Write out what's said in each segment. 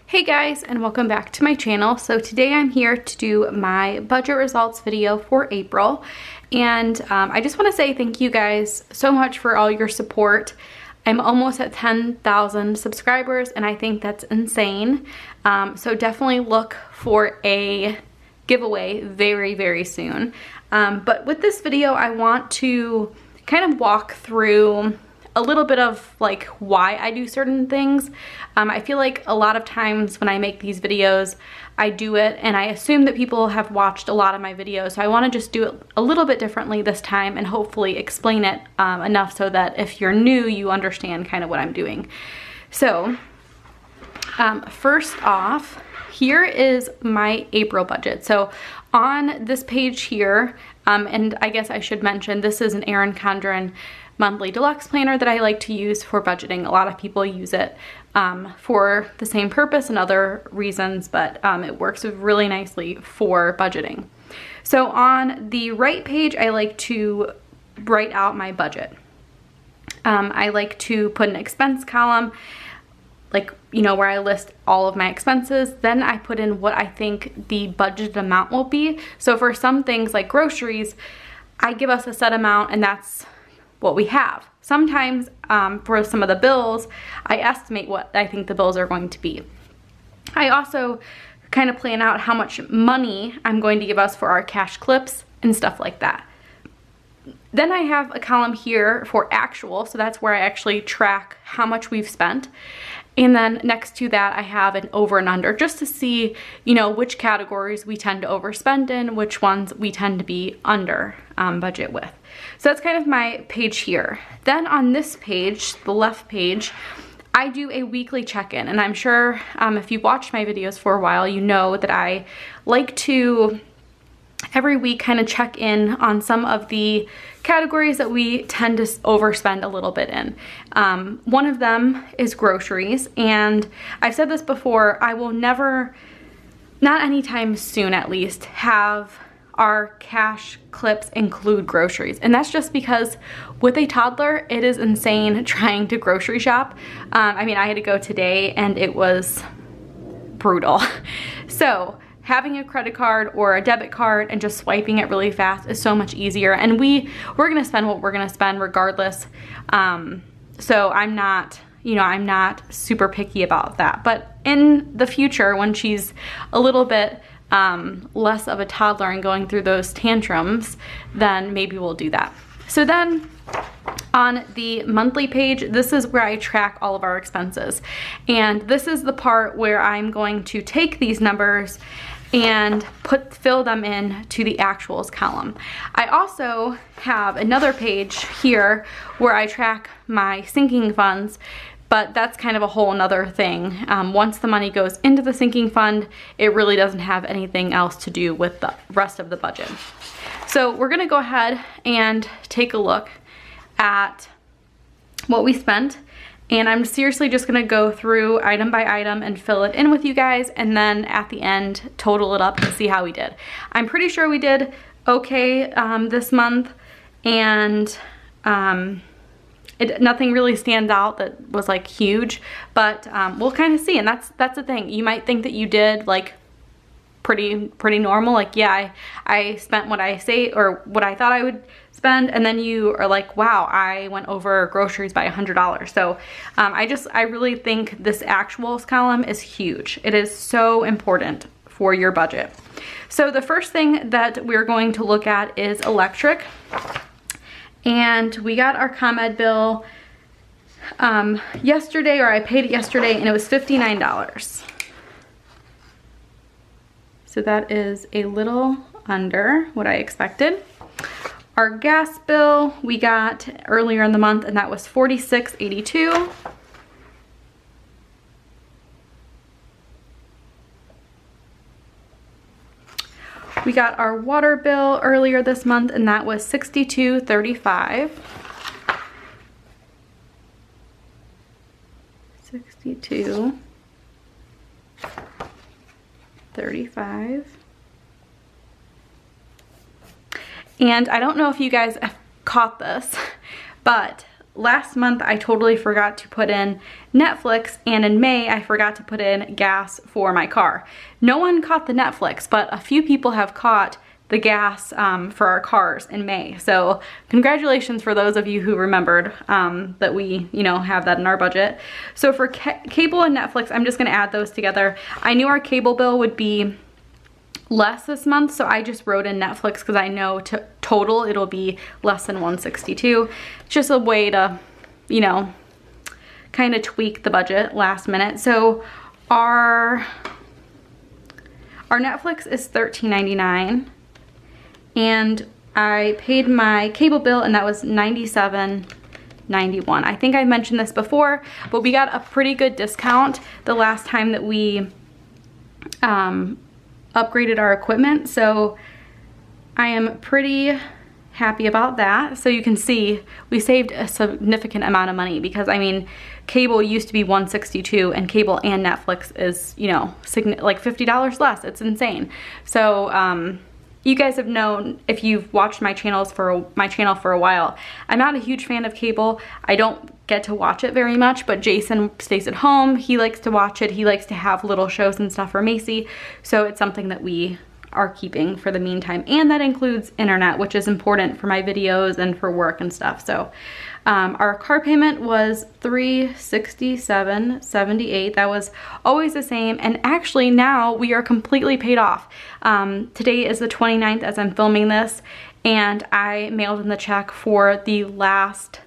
Hey guys, and welcome back to my channel. So today I'm here to do my budget results video for April, and I just want to say thank you guys so much for all your support. I'm almost at 10,000 subscribers and I think that's insane. So definitely look for a giveaway very soon. But with this video I want to kind of walk through a little bit of like why I do certain things. I feel like a lot of times when I make these videos, I do it and I assume that people have watched a lot of my videos. So I want to just do it a little bit differently this time and hopefully explain it enough so that if you're new, you understand kind of what I'm doing. So first off, here is my April budget. So on this page here, and I guess I should mention, this is an Erin Condren monthly deluxe planner that I like to use for budgeting. A lot of people use it for the same purpose and other reasons, but it works really nicely for budgeting. So on the right page, I like to write out my budget. I like to put an expense column, like, you know, where I list all of my expenses. Then I put in what I think the budgeted amount will be. So for some things like groceries, I give us a set amount and that's what we have. Sometimes for some of the bills, I estimate what I think the bills are going to be. I also kind of plan out how much money I'm going to give us for our cash clips and stuff like that. Then I have a column here for actual, so that's where I actually track how much we've spent. And then next to that, I have an over and under, just to see, you know, which categories we tend to overspend in, which ones we tend to be under budget with. So that's kind of my page here. Then on this page, the left page, I do a weekly check-in. And I'm sure if you've watched my videos for a while, you know that I like to every week kind of check in on some of the categories that we tend to overspend a little bit in. One of them is groceries, and I've said this before, I will never, not anytime soon at least, have our cash clips include groceries. And that's just because with a toddler, it is insane trying to grocery shop. I mean, I had to go today and it was brutal. So having a credit card or a debit card and just swiping it really fast is so much easier. And we're gonna spend what we're gonna spend regardless. So I'm not, you know, I'm not super picky about that. But in the future, when she's a little bit less of a toddler and going through those tantrums, then maybe we'll do that. So then on the monthly page, this is where I track all of our expenses. And this is the part where I'm going to take these numbers and fill them in to the actuals column. I also have another page here where I track my sinking funds, but that's kind of a whole nother thing. Once the money goes into the sinking fund, it really doesn't have anything else to do with the rest of the budget. So we're gonna go ahead and take a look at what we spent. And I'm seriously just gonna go through item by item and fill it in with you guys, and then at the end, total it up and see how we did. I'm pretty sure we did okay this month, and nothing really stands out that was like huge, but we'll kind of see. And that's the thing. You might think that you did like pretty normal, like, yeah, I spent what I say or what I thought I would spend, and then you are like, wow, I went over groceries by $100. So I really think this actuals column is huge. It is so important for your budget. So the first thing that we're going to look at is electric. And we got our ComEd bill yesterday, or I paid it yesterday, and it was $59. So that is a little under what I expected. Our gas bill we got earlier in the month, and that was $46.82. We got our water bill earlier this month, and that was $62.35. $62.35. And I don't know if you guys have caught this, but last month I totally forgot to put in Netflix, and in May I forgot to put in gas for my car. No one caught the Netflix, but a few people have caught the gas for our cars in May. So congratulations for those of you who remembered that we, you know, have that in our budget. So for cable and Netflix, I'm just gonna add those together. I knew our cable bill would be less this month, so I just wrote in Netflix because I know total it'll be less than 162. It's just a way to, you know, kind of tweak the budget last minute. So our Netflix is $13.99, and I paid my cable bill, and that was $97.91. I think I mentioned this before, but we got a pretty good discount the last time that we upgraded our equipment, so I am pretty happy about that. So you can see we saved a significant amount of money, because I mean, cable used to be $162, and cable and Netflix is, you know, like $50 less. It's insane. So you guys have known, if you've watched my channel for a while, I'm not a huge fan of cable. I don't get to watch it very much, but Jason stays at home. He likes to watch it. He likes to have little shows and stuff for Macy. So it's something that we are keeping for the meantime. And that includes internet, which is important for my videos and for work and stuff. So our car payment was $367.78. That was always the same. And actually now we are completely paid off. Today is the 29th as I'm filming this, and I mailed in the check for the last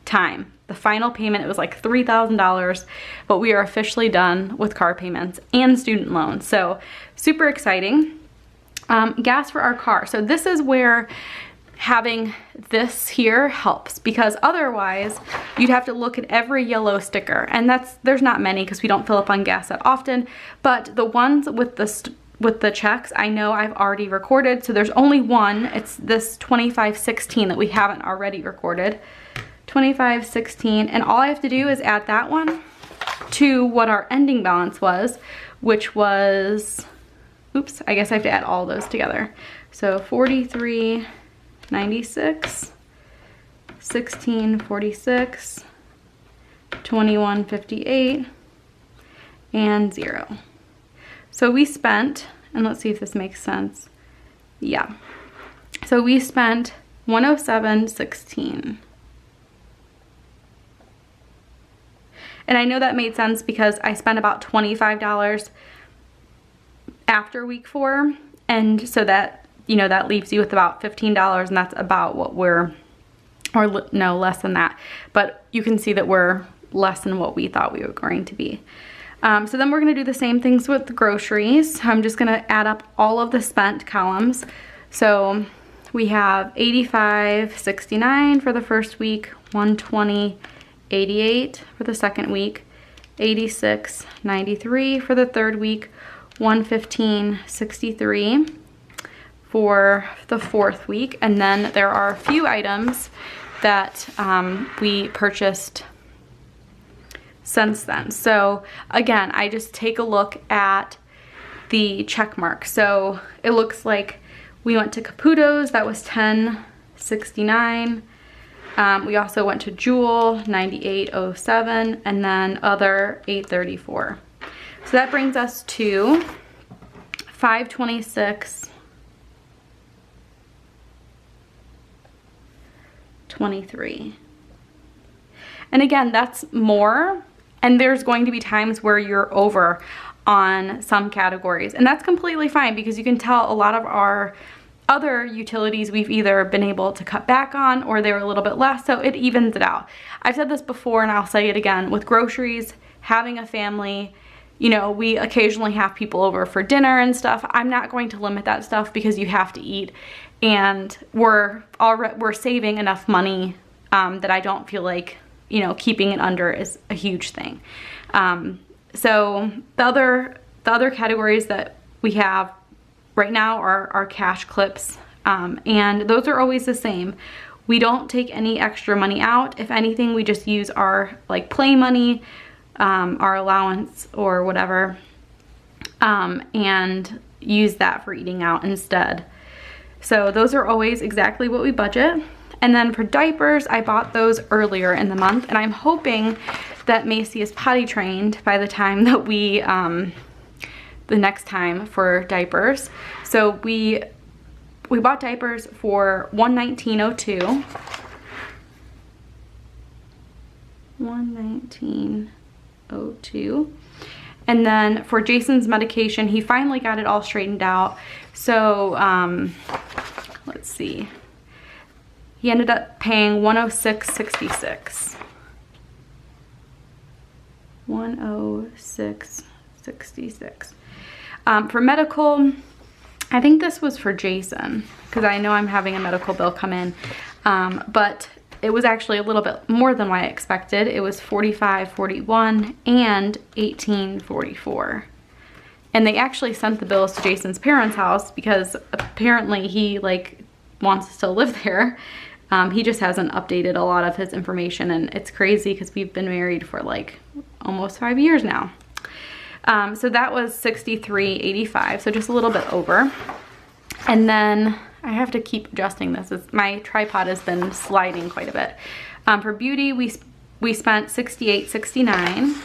time. The final payment, it was like $3,000, but we are officially done with car payments and student loans. So super exciting. Gas for our car. So this is where having this here helps, because otherwise you'd have to look at every yellow sticker, and there's not many because we don't fill up on gas that often, but the ones with the checks I know I've already recorded. So there's only one. It's this 2516 that we haven't already recorded. 2516, and all I have to do is add that one to what our ending balance was, which was, oops, I guess I have to add all those together. So 43.96, 16.46, 21.58, and 0. So we spent, and let's see if this makes sense. Yeah. So we spent 107.16. And I know that made sense because I spent about $25 after week 4. And so that, you know, that leaves you with about $15, and that's about what we're, or no, less than that. But you can see that we're less than what we thought we were going to be. So then we're gonna do the same things with the groceries. I'm just gonna add up all of the spent columns. So we have $85.69 for the first week, $120.88 for the second week, $86.93 for the third week, $115.63 for the fourth week, and then there are a few items that we purchased since then. So again, I just take a look at the check mark. So it looks like we went to Caputo's, that was $10.69. We also went to Jewel, $98.07, and then other $8.34. So that brings us to $526.23. And again, that's more, and there's going to be times where you're over on some categories, and that's completely fine, because you can tell a lot of our other utilities we've either been able to cut back on, or they were a little bit less, so it evens it out. I've said this before and I'll say it again, with groceries, having a family, you know, we occasionally have people over for dinner and stuff. I'm not going to limit that stuff because you have to eat, and we're saving enough money that I don't feel like, you know, keeping it under is a huge thing. So the other categories that we have right now are our cash clips, and those are always the same. We don't take any extra money out. If anything, we just use our like play money, our allowance or whatever, and use that for eating out instead. So those are always exactly what we budget. And then for diapers, I bought those earlier in the month, and I'm hoping that Macy is potty trained by the time that we, the next time for diapers. So we bought diapers for $119.02. $119.02. And then for Jason's medication, he finally got it all straightened out. So let's see. He ended up paying $106.66. $106.66. For medical, I think this was for Jason, because I know I'm having a medical bill come in, but it was actually a little bit more than what I expected. It was $45.41 and $18.44. And they actually sent the bills to Jason's parents' house because apparently he like wants to still live there. He just hasn't updated a lot of his information, and it's crazy because we've been married for like almost 5 years now. So that was $63.85, so just a little bit over. And then I have to keep adjusting this. My tripod has been sliding quite a bit. For beauty, we spent $68.69.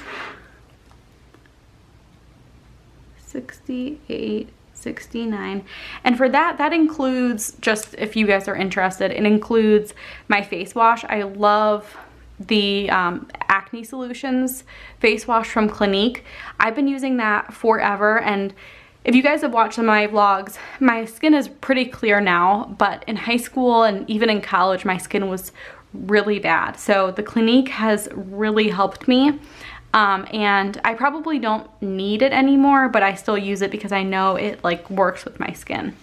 $68.69. And for that includes, just if you guys are interested, it includes my face wash. I love the Acne Solutions face wash from Clinique. I've been using that forever, and if you guys have watched some of my vlogs, my skin is pretty clear now, but in high school and even in college, my skin was really bad. So the Clinique has really helped me. And I probably don't need it anymore, but I still use it because I know it like works with my skin.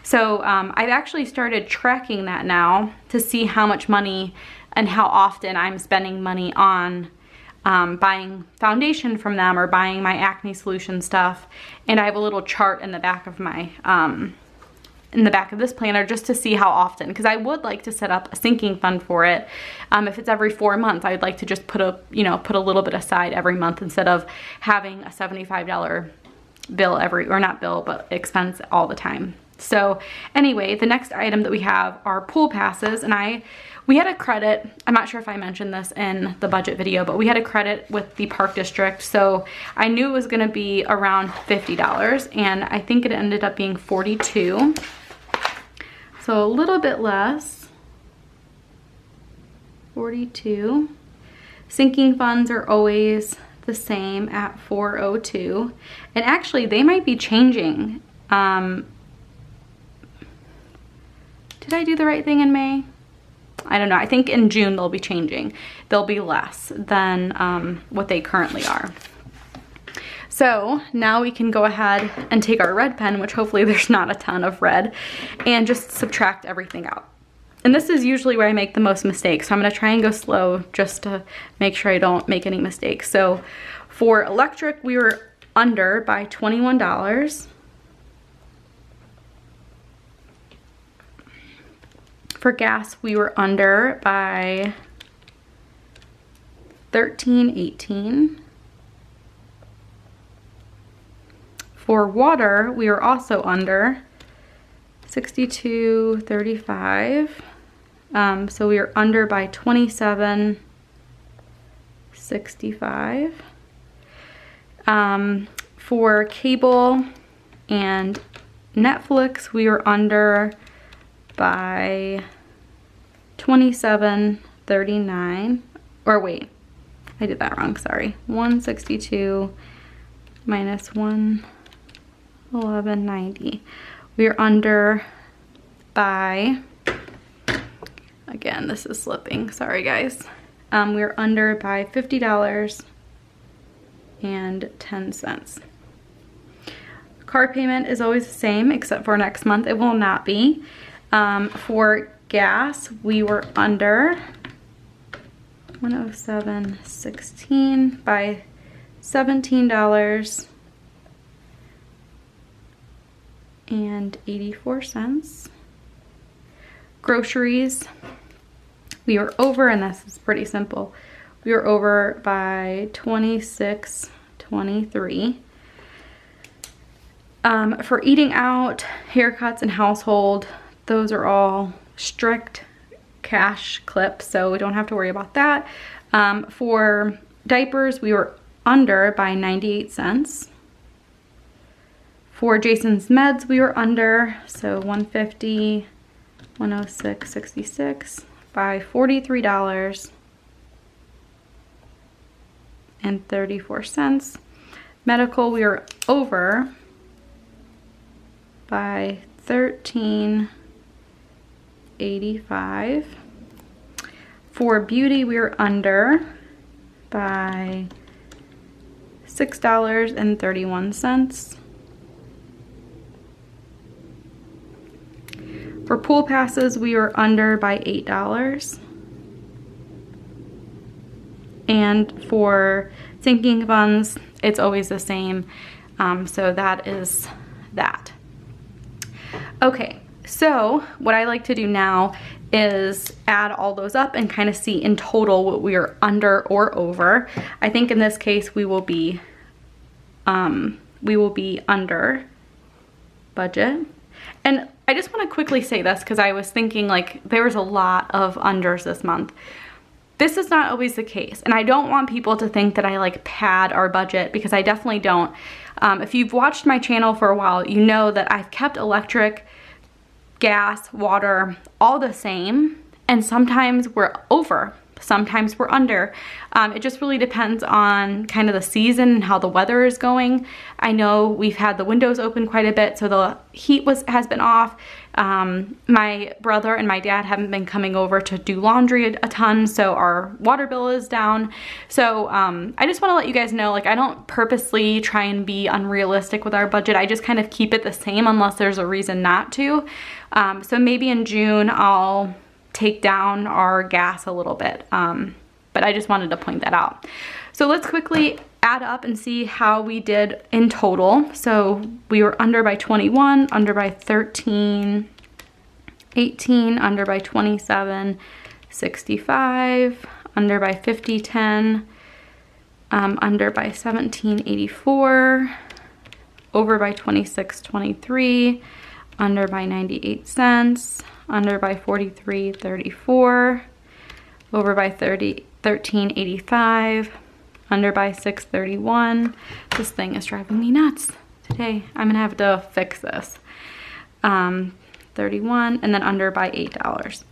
So I've actually started tracking that now to see how much money and how often I'm spending money on buying foundation from them or buying my Acne Solution stuff. And I have a little chart in the back of my in the back of this planner just to see how often, because I would like to set up a sinking fund for it. If it's every 4 months, I'd like to just put a little bit aside every month instead of having a $75 bill but expense all the time. So anyway, the next item that we have are pool passes, and we had a credit. I'm not sure if I mentioned this in the budget video, but we had a credit with the park district, so I knew it was gonna be around $50, and I think it ended up being $42. So a little bit less, $42. Sinking funds are always the same at $402. And actually they might be changing. Did I do the right thing in May? I don't know. I think in June they'll be changing. They'll be less than what they currently are. So now we can go ahead and take our red pen, which hopefully there's not a ton of red, and just subtract everything out. And this is usually where I make the most mistakes, so I'm gonna try and go slow just to make sure I don't make any mistakes. So for electric, we were under by $21. For gas, we were under by $13.18. For water, we were also under $62.35. So we were under by $27.65. For cable and Netflix, we were under by $27.39. Or wait, I did that wrong, sorry. 162 minus 111.90. We are under by, again, this is slipping, sorry guys. We're under by $50.10. Car payment is always the same, except for next month it will not be. For gas, we were under 107.16 by $17.84. Groceries, we were over, and this is pretty simple. We were over by $26.23. For eating out, haircuts, and household, those are all strict cash clip, so we don't have to worry about that. For diapers, we were under by 98 cents. For Jason's meds, we were under, so 150, 106.66 by $43.34. Medical, we were over by $13.85. For beauty, we were under by $6.31. For pool passes, we were under by $8. And for sinking funds, it's always the same. So that is that. Okay, so what I like to do now is add all those up and kind of see in total what we are under or over. I think in this case we will be under budget. And I just want to quickly say this because I was thinking like there was a lot of unders this month. This is not always the case, and I don't want people to think that I like pad our budget, because I definitely don't. If you've watched my channel for a while, you know that I've kept electric, gas, water, all the same, and sometimes we're over, sometimes we're under. It just really depends on kind of the season and how the weather is going. I know we've had the windows open quite a bit, so the heat has been off. My brother and my dad haven't been coming over to do laundry a ton, so our water bill is down. So I just want to let you guys know, like, I don't purposely try and be unrealistic with our budget. I just kind of keep it the same unless there's a reason not to. So maybe in June I'll take down our gas a little bit, but I just wanted to point that out. So let's quickly add up and see how we did in total. So we were under by 21, under by 13, 18, under by 27, 65, under by 50, 10, under by 17.84, over by 26.23, under by 98 cents, under by 43.34, over by 13.85, under by 6.31. This thing is driving me nuts today. I'm gonna have to fix this. 31, and then under by $8.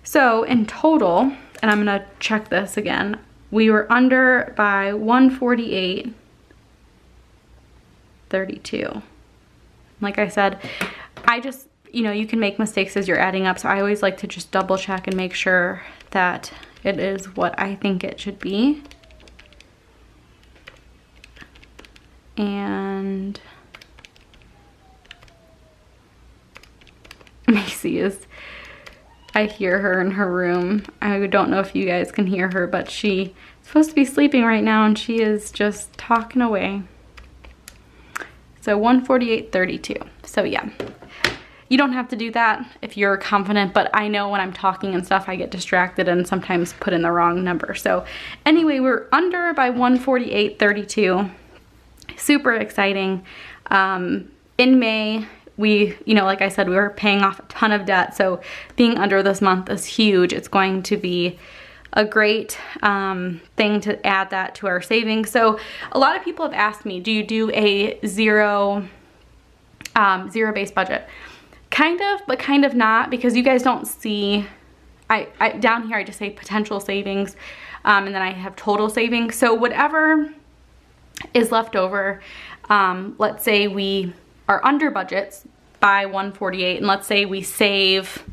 So in total, and I'm gonna check this again, we were under by 148.32. Like I said, I just, you know, you can make mistakes as you're adding up, so I always like to just double check and make sure that it is what I think it should be. And Macy is, I hear her in her room. I don't know if you guys can hear her, but she's supposed to be sleeping right now and she is just talking away. So 148.32. So yeah, you don't have to do that if you're confident, but I know when I'm talking and stuff, I get distracted and sometimes put in the wrong number. So anyway, we're under by 148.32. Super exciting. In May, we, you know, like I said, we were paying off a ton of debt. So being under this month is huge. It's going to be a great thing to add that to our savings. So a lot of people have asked me, do you do a zero-based budget? Kind of, but kind of not, because you guys don't see, I down here I just say potential savings, and then I have total savings. So whatever is left over, let's say we are under budgets by 148, and let's say we save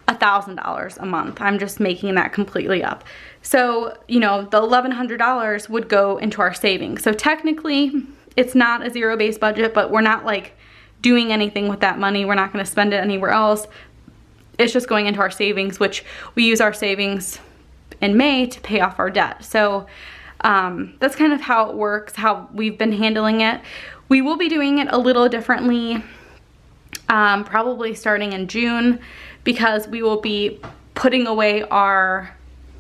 $1,000 a month. I'm just making that completely up. So, you know, the $1,100 would go into our savings. So technically it's not a zero-based budget, but we're not like doing anything with that money. We're not going to spend it anywhere else. It's just going into our savings, which we use our savings in May to pay off our debt. So that's kind of how it works, how we've been handling it. We will be doing it a little differently, probably starting in June, because we will be putting away our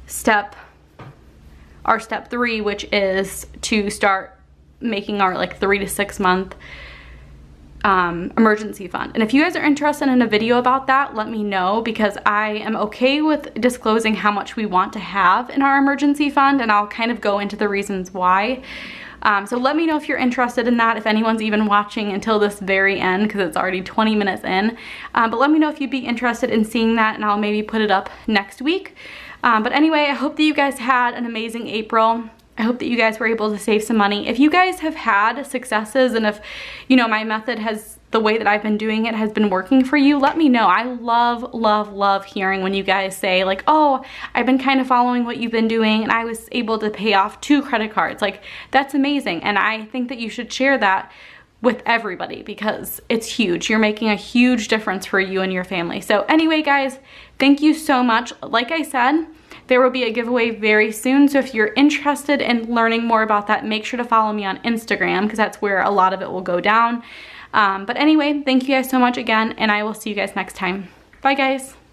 step 3, which is to start making our like 3 to 6 month emergency fund. And if you guys are interested in a video about that, let me know, because I am okay with disclosing how much we want to have in our emergency fund, and I'll kind of go into the reasons why. So let me know if you're interested in that, if anyone's even watching until this very end, because it's already 20 minutes in. But let me know if you'd be interested in seeing that, and I'll maybe put it up next week. But anyway, I hope that you guys had an amazing April. I hope that you guys were able to save some money. If you guys have had successes, and if, you know, my method has, the way that I've been doing it has been working for you, let me know. I love, love, love hearing when you guys say like, oh, I've been kind of following what you've been doing and I was able to pay off 2 credit cards. Like, that's amazing. And I think that you should share that with everybody, because it's huge. You're making a huge difference for you and your family. So anyway, guys, thank you so much. Like I said, there will be a giveaway very soon, so if you're interested in learning more about that, make sure to follow me on Instagram, because that's where a lot of it will go down. But anyway, thank you guys so much again, and I will see you guys next time. Bye, guys.